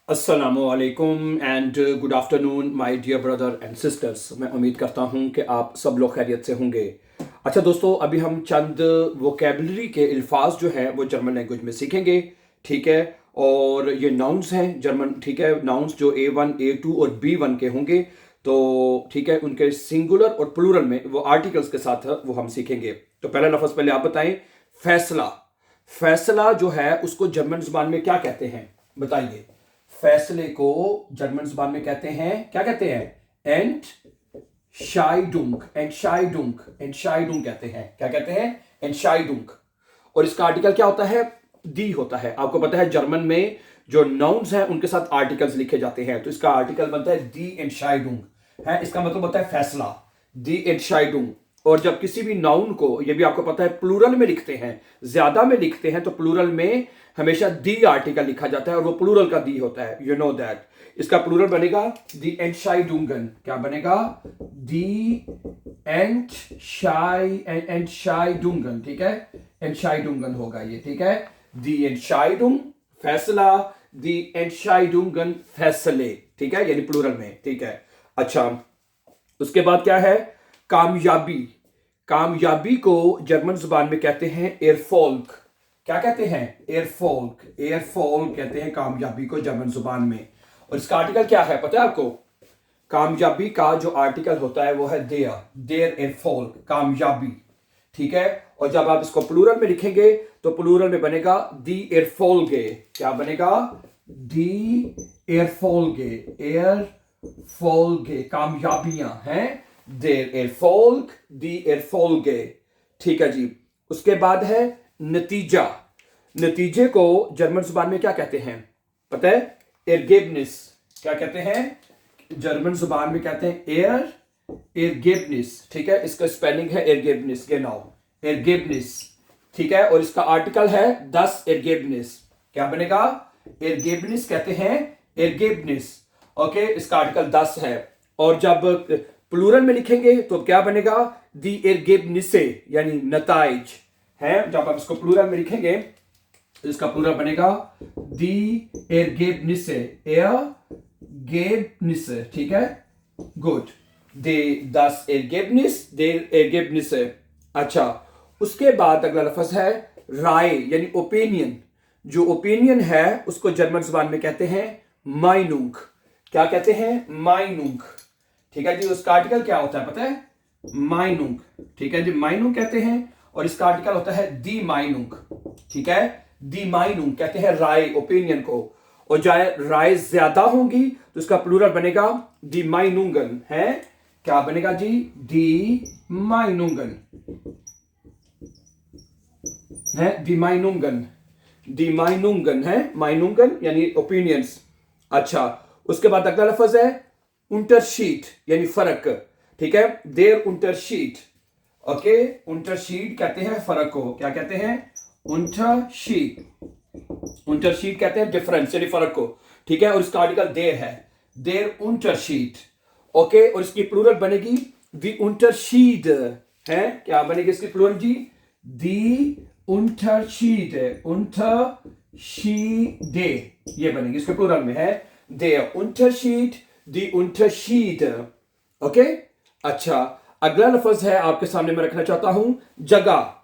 अस्सलामुअलैकुम and good afternoon my dear brother and sisters. मैं उम्मीद करता हूं कि आप सब लोग खैरियत से होंगे। अच्छा दोस्तों, अभी हम चंद वोकेबलरी के अल्फाज जो हैं वो जर्मन लैंग्वेज में सीखेंगे, ठीक है। और ये नाउन्स हैं जर्मन, ठीक है। नाउन्स जो A1 A2 और B1 के होंगे, तो ठीक है, उनके सिंगुलर और प्लूरल में वो आर्टिकल्स के साथ वो हम सीखेंगे। तो पहला लफ्ज़ पहले आप बताएं, फैसला। फैसला जो है उसको जर्मन जुबान में क्या कहते हैं, बताइए। फैसले को जर्मन जुबान में कहते हैं, क्या कहते हैं? एंटशाइडुंग। एंटशाइडुंग, एंटशाइडुंग कहते हैं। क्या कहते हैं? एंटशाइडुंग। और इसका आर्टिकल क्या होता है? दी होता है। आपको पता है जर्मन में जो नाउन्स हैं उनके साथ आर्टिकल्स लिखे जाते हैं, तो इसका आर्टिकल बनता है दी एंटशाइडुंग है। इसका मतलब होता है फैसला, दी एंटशाइडुंग। और जब किसी भी नाउन को, ये भी आपको पता है, प्लूरल में लिखते हैं, ज्यादा में लिखते हैं, तो प्लूरल में हमेशा दी आर्टिकल लिखा जाता है और वो प्लूरल का दी होता है, यू नो दैट। इसका प्लूरल बनेगा दी एंटशाइडुंगन। क्या बनेगा? दी एंटशाइडुंगन, ठीक है। एंटशाइडुंगन होगा ये, ठीक है। दी एंटशाइडुंग फैसला, दी एंटशाइडुंगन फैसले, ठीक है, यानी प्लूरल में, ठीक है। अच्छा, उसके बाद क्या है? कामयाबी। कामयाबी को जर्मन जुबान में कहते हैं एरफोल्क। क्या कहते हैं? एयरफोल्क। एयरफोल्क कहते हैं कामयाबी को जर्मन जुबान में। और इसका आर्टिकल क्या है पता है आपको? कामयाबी का जो आर्टिकल होता है वो है देयर। देयर एयरफोल्क, कामयाबी, ठीक है। और जब आप इसको प्लूरल में लिखेंगे तो प्लूरल में बनेगा दी एयरफोल्गे। क्या बनेगा? दी एयरफोल्गे। एयरफोल्गे, कामयाबियां हैं। देयर एयरफोल्क, दी एयरफोल्गे, ठीक है जी। उसके बाद है नतीजा। नतीजे को जर्मन जुबान में क्या कहते हैं पता है? एरगेबनिस। क्या कहते हैं? जर्मन जुबान में कहते हैं एरगेबनिस, ठीक है। इसका स्पेलिंग है एरगेबनिस, गेनाउ, एरगेबनिस, ठीक है। और इसका आर्टिकल है दस एरगेबनिस। क्या बनेगा? एरगेबनिस कहते हैं एरगेबनिस, ओके। इसका आर्टिकल 10 है। और जब प्लूरल में लिखेंगे तो क्या बनेगा? दी एरगेबनिसे, यानी नताइज है। जब आप इसको प्लूरल में लिखेंगे तो इसका प्लूरल बनेगा दी एरगेबनिसे, एरगेबनिसे, ठीक है। गुड, दे दस एरगेबनिस, दे एरगेबनिसे। अच्छा, उसके बाद अगला लफ्ज है राय, यानी ओपिनियन। जो ओपिनियन है उसको जर्मन जुबान में कहते हैं माइनुंग। क्या कहते हैं? माइनुंग, ठीक है जी। उसका आर्टिकल क्या होता है पता है? माइनुंग, ठीक है जी। माइनुंग कहते हैं और इसका आर्टिकल होता है दी माइनुंग, ठीक है। दी माइनुंग कहते हैं राय, ओपिनियन को। और चाहे राय ज्यादा होंगी तो इसका प्लूरल बनेगा दी माइनुंगन है। क्या बनेगा जी? दी माइनुंगन है, दी माइनुंगन, दी माइनुंगन है, माइनुंगन यानी ओपिनियंस। अच्छा, उसके बाद अगला लफ्ज है उंटरशीट, यानी फर्क, ठीक है। देर उंटरशीट, ओके। उंटरशीट कहते हैं फर्क को। क्या कहते हैं? उंटरशीट। उंटरशीट कहते हैं डिफरेंस, यानी फर्क को, ठीक है। और इसका आर्टिकल देर है, देर उंटरशीट, ओके। और इसकी प्लूरल बनेगी दी उंटरशीड है। क्या बनेगी इसकी प्लूरल जी? दी उंटरशीड, उंटरशीडे, ये बनेगी इसके प्लूरल में है देर उंटरशीट, दी उंटरशीड, ओके। अच्छा, अगला लफ्ज है आपके सामने मैं रखना चाहता हूं जगह।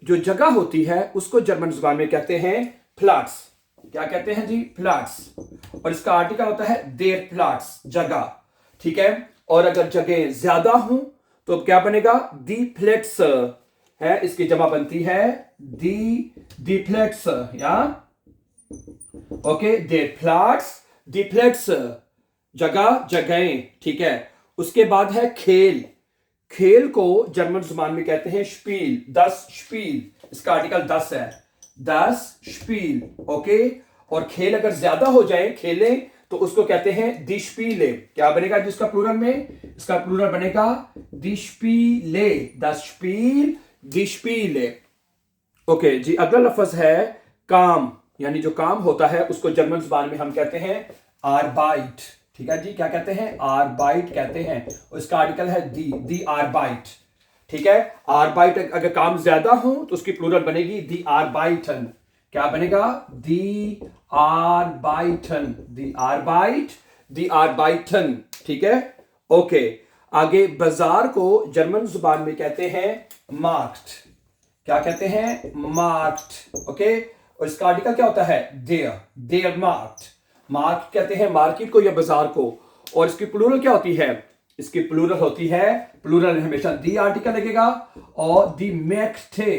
जो जगह होती है उसको जर्मन जुबान में कहते हैं प्लाट्स। क्या कहते हैं जी? प्लाट्स। और इसका आर्टिकल होता है देर प्लाट्स, जगह, ठीक है। और अगर जगह ज्यादा हो तो क्या बनेगा? दी प्लेट्स है। इसकी जमा बनती है दी प्लेट्स, या ओके। देर प्लाट्स, दी प्लेट्स, जगह, जगहें, ठीक है। उसके बाद है खेल। खेल को जर्मन जुबान में कहते हैं स्पील, 10 स्पील। इसका आर्टिकल 10 है, 10 स्पील, ओके। और खेल अगर ज्यादा हो जाए, खेले, तो उसको कहते हैं दी स्पीले। क्या बनेगा जिसका प्लूरल में? इसका प्लूरल बनेगा दी स्पीले, 10 स्पील, दी स्पीले, ओके जी। अगला लफ्ज है काम, यानी जो काम होता है उसको जर्मन जुबान में हम कहते हैं आरबाइट, ठीक है जी। क्या कहते हैं? आरबाइट कहते हैं। और इसका आर्टिकल है दी आरबाइट, ठीक है। आरबाइट अगर काम ज्यादा हो तो उसकी प्लूरल बनेगी दी आरबाइटन। क्या बनेगा? दी आरबाइटन, दी आरबाइटन, ठीक है। ओके, आगे बाजार को जर्मन जुबान में कहते हैं मार्क्ट। क्या कहते हैं? मार्क्ट। ओके, और इसका आर्टिकल क्या होता है? देयर मार्क्ट। मार्क्ट कहते हैं मार्केट को या बाजार को। और इसकी प्लूरल क्या होती है? इसकी प्लूरल होती है, प्लूरल में हमेशा दी आर्टिकल लगेगा और दी मैक्टे,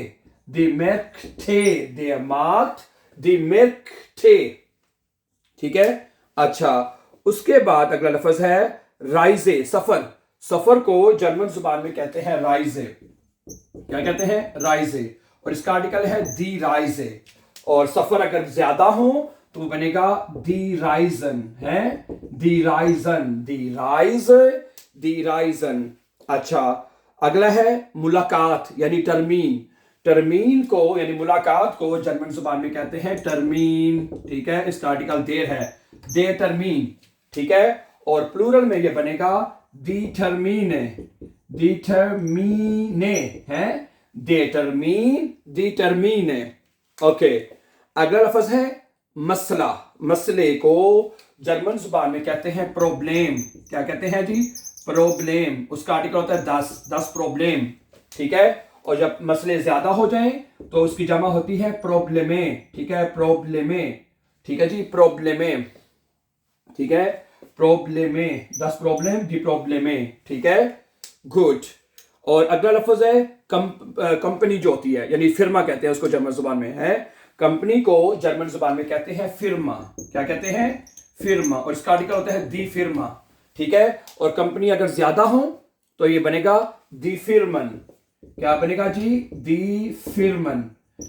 देयर मार्क्ट, दी मैक्टे, ठीक है। अच्छा, उसके बाद अगला लफ्ज है राइजे, सफर। सफर को जर्मन जुबान में कहते हैं राइजे। क्या कहते हैं? राइजे। और इसका आर्टिकल है दी राइजे। और सफर अगर ज्यादा हो तो वो बनेगा दी राइजन, है दी राइजन, दी राइजन। अच्छा, अगला है मुलाकात यानी टर्मीन। टर्मीन को यानी मुलाकात को जर्मन जुबान में कहते हैं टर्मीन, ठीक है। इसका आर्टिकल देर है, देर टर्मीन, ठीक है। और प्लूरल में ये बनेगा दी टर्मीने, है दी टर्मीने। ओके, अगला लफ्ज है मसला। मसले को जर्मन जुबान में कहते हैं प्रॉब्लम। क्या कहते हैं जी? प्रॉब्लम। उसका आर्टिकल होता है 10 प्रॉब्लम, ठीक है। और जब मसले ज्यादा हो जाएं तो उसकी जमा होती है प्रॉब्लमे, ठीक है। प्रॉब्लमे, ठीक है जी, प्रॉब्लमे, ठीक है। प्रॉब्लमे, 10 प्रॉब्लम, दी प्रॉब्लमे, ठीक है। गुड। और अगला लफ्ज है कंपनी जो होती है, यानी फिर्मा कहते हैं उसको जर्मन जुबान में, है। कंपनी को जर्मन जुबान में कहते हैं फिर्मा। क्या कहते हैं? फिर्मा। और इसका आर्टिकल होता है दी फिर्मा, ठीक है। और कंपनी अगर ज्यादा हो तो ये बनेगा दी फिर्मन। क्या बनेगा जी? दी फिर्मन,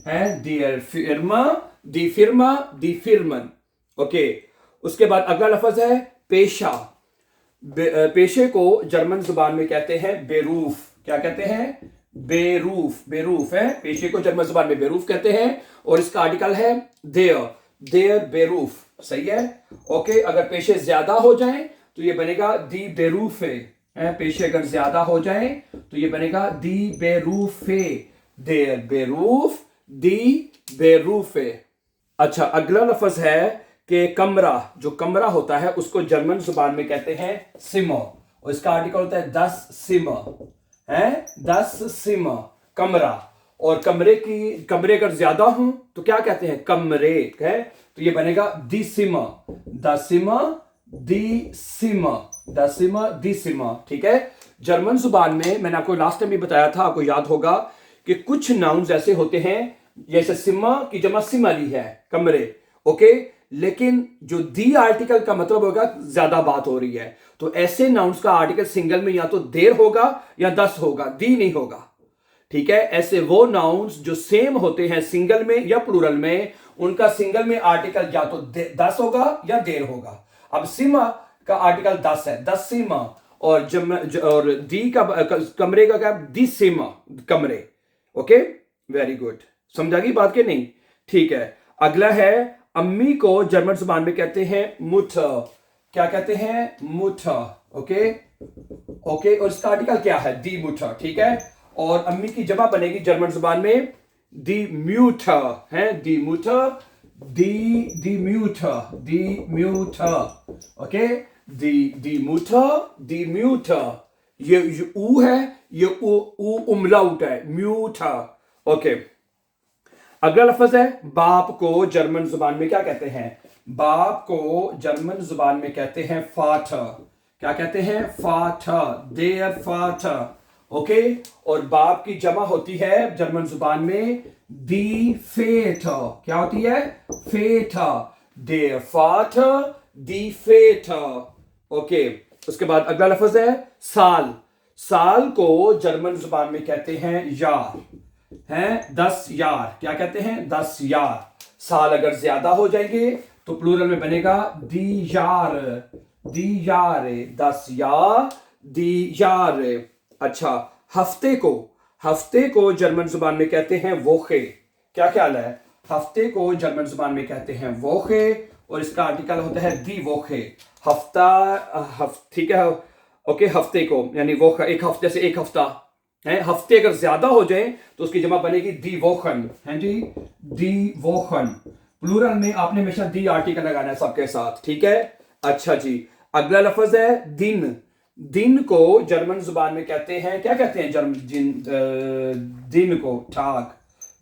है डियर फिर्मा, दी फिर्मा, दी फिर्मन। ओके, उसके बाद अगला लफ्ज है पेशा। पेशे को जर्मन जुबान में कहते हैं बेरूफ। क्या कहते हैं? बेरूफ है। पेशे को जर्मन जुबान में बेरूफ कहते हैं। और इसका आर्टिकल है देयर बेरूफ, सही है। ओके, अगर पेशे ज्यादा हो जाएं तो ये बनेगा दी बेरूफे, है। पेशे अगर ज्यादा हो जाएं तो ये बनेगा दी बेरूफे, देयर बेरूफ, दी बेरूफे। अच्छा, अगला लफ्ज है कि कमरा। जो कमरा होता है उसको जर्मन जुबान में कहते हैं सिमर। और इसका आर्टिकल होता है 10 सिमर, है 10 सिमर, कमरा। और कमरे अगर ज्यादा हो तो क्या कहते हैं? कमरे, है। तो ये बनेगा दी सिमर, दी सिमर, ठीक है। जर्मन जुबान में मैंने आपको लास्ट टाइम भी बताया था, आपको याद होगा कि कुछ नाउन्स ऐसे होते हैं जैसे सिमा की जमा सिमरी है, कमरे। ओके, लेकिन जो दी आर्टिकल का मतलब होगा ज्यादा बात हो रही है, तो ऐसे नाउन्स का आर्टिकल सिंगल में या तो देर होगा या 10 होगा, दी नहीं होगा, ठीक है। ऐसे वो नाउन्स जो सेम होते हैं सिंगल में या प्लूरल में, उनका सिंगल में आर्टिकल या तो 10 होगा या देर होगा। अब सिमा का आर्टिकल 10 है, 10 सिमा। और दी का कमरे का क्या? दी सिमा, कमरे। Okay, very good. समझा गई बात के नहीं? ठीक है। अगला है अम्मी को जर्मन जुबान में कहते हैं मुटर। क्या कहते हैं? मुटर। ओके, और इसका आर्टिकल क्या है? दी मुटर, ठीक है। और अम्मी की जमा बनेगी जर्मन जुबान में दी म्यूटर, है दी मुटर, दी म्यूटर। ओके, दी म्यूटर। ये ऊ है, ये ऊ उमलाउट है, म्यूटर। ओके, अगला लफ्ज है बाप को जर्मन जुबान में क्या कहते हैं? बाप को जर्मन जुबान में कहते हैं फाटर। क्या कहते हैं? फाटर, देयर फाटर। ओके, और बाप की जमा होती है जर्मन जुबान में दी फेटर। क्या होती है? Fetter, there fatter, the fetter. Okay, उसके बाद अगला लफ्ज है साल। साल को जर्मन जुबान में कहते हैं यार, हैं 10 यार। क्या कहते हैं? 10 यार। साल अगर ज्यादा हो जाएंगे तो प्लूरल में बनेगा दी यार, 10 यार, दी यार। अच्छा, हफ्ते को जर्मन जुबान में कहते हैं वोखे। क्या ख्याल है? हफ्ते को जर्मन जुबान में कहते हैं वोखे, और इसका आर्टिकल होता है दी वोखे। हफ्ता, ठीक है। ओके, हफ्ते को यानी वोखा, एक हफ्ते से एक हफ्ता है। हफ्ते अगर ज्यादा हो जाए तो उसकी जमा बनेगी दी वोखन, है जी, दी वोखन। प्लूरल में आपने हमेशा दी आर्टिकल लगाना है सबके साथ, ठीक है। अच्छा जी, अगला लफ्ज है दिन। दिन को जर्मन जुबान में कहते हैं, क्या कहते हैं दिन को? ठाग,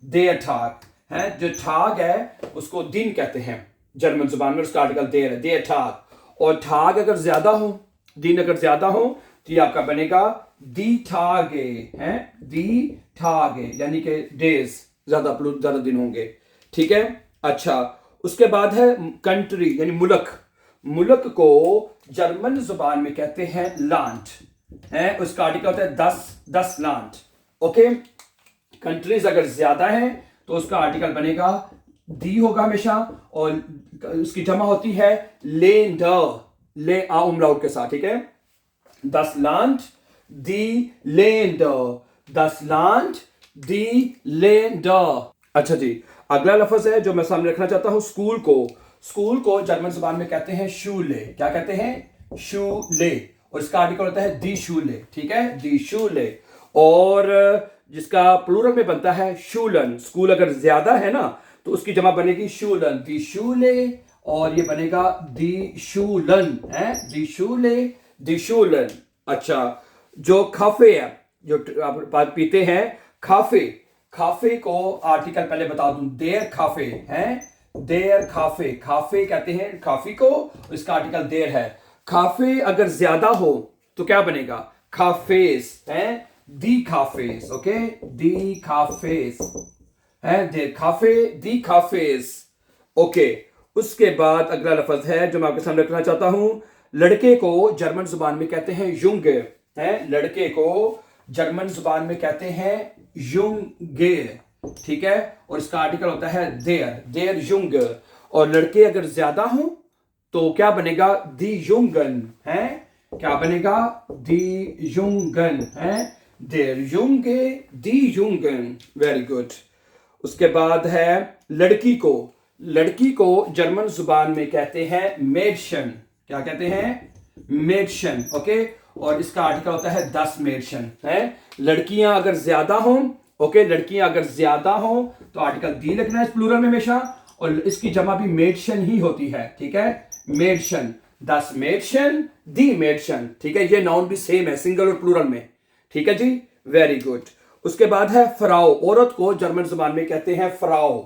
देर ठाग है। जो ठाग है उसको दिन कहते हैं जर्मन जुबान में, उसका आर्टिकल देर है, देर ठाग। और ठाग अगर ज्यादा हो, दिन अगर ज्यादा हो तो ये आपका बनेगा दी ठागे है, दी ठागे, यानी कि डेज, ज्यादा दिन होंगे, ठीक है। अच्छा, उसके बाद है कंट्री यानी मुल्क। मुल्क को जर्मन जुबान में कहते हैं लैंड है, उसका आर्टिकल होता है 10 लैंड, ओके। कंट्रीज अगर ज्यादा है तो उसका आर्टिकल बनेगा दी होगा हमेशा, और उसकी जमा होती है लैंड, ले आ उमलाउट के साथ, ठीक है। 10 land the land, 10 land the land. अच्छा जी, अगला लफ्ज है जो मैं सामने रखना चाहता हूं, स्कूल को। स्कूल को जर्मन जुबान में कहते हैं शूले। क्या कहते हैं? शूले। और इसका आर्टिकल होता है दी शूले, ठीक है, दी शूले। और जिसका प्लूरल में बनता है शूलन। स्कूल अगर ज्यादा है ना तो उसकी जमा बनेगी शूलन, दी शूले, और ये बनेगा दी शूलन है, दी शूले, दी शूलन। अच्छा, जो खाफे है, जो आप पीते हैं, खाफे, खाफे को आर्टिकल पहले बता दूं, देर खाफे है, देर खाफे, खाफे कहते हैं काफी को, इसका आर्टिकल देर है। खाफे अगर ज्यादा हो तो क्या बनेगा? खाफेस है, दी खाफेस, ओके, दी खाफेस है, देर खाफे, दी खाफेस, ओके। उसके बाद अगला लफ्ज है जो मैं आपके सामने रखना चाहता हूं, लड़के को जर्मन जुबान में कहते हैं युंग है, लड़के को जर्मन जुबान में कहते हैं युंगे, ठीक है। और इसका आर्टिकल होता है देर, देर युंग। और लड़के अगर ज्यादा हो तो क्या बनेगा? दी युंगन है, क्या बनेगा? दी युंगन है, देर युंगे, दी युंगन, वेरी गुड। उसके बाद है लड़की को। लड़की को जर्मन जुबान में कहते हैं मेडशन। क्या कहते हैं? मेडशन, ओके। और इसका आर्टिकल होता है 10 मेडशन है। लड़कियां अगर ज्यादा हो, ओके, लड़कियां अगर ज्यादा हो तो आर्टिकल दी लिखना है इस प्लूरल में हमेशा, और इसकी जमा भी मेडशन ही होती है, ठीक है, मेडशन, 10 मेडशन, दी मेडशन, ठीक है। ये नाउन भी सेम है सिंगल और प्लूरल में, ठीक है जी, वेरी गुड। उसके बाद है फ्राउ। औरत को जर्मन जुबान में कहते हैं फ्राउ।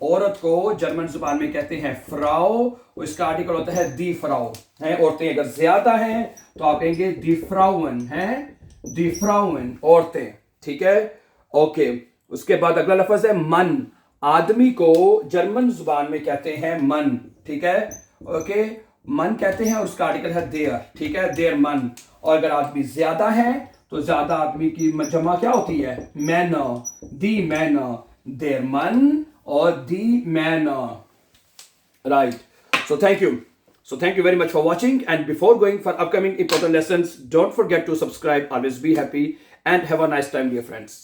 औरत को जर्मन जुबान में कहते हैं फ्राउ, और इसका आर्टिकल होता है दी फ्राउ है। औरतें अगर ज्यादा हैं तो आप कहेंगे दी फ्राउन है, दी फ्राउन, औरतें, ठीक है, ओके। उसके बाद अगला लफ्ज है मन। आदमी को जर्मन जुबान में कहते हैं मन, ठीक है, ओके, मन कहते हैं, और उसका आर्टिकल है देयर, ठीक है, देयर मन। और अगर आदमी ज्यादा है तो ज्यादा आदमी की जमा क्या होती है? मैन, दी मैन, देयर मन और the man, right. So thank you very much for watching, and before going for upcoming important lessons, don't forget to subscribe. Always be happy and have a nice time, dear friends.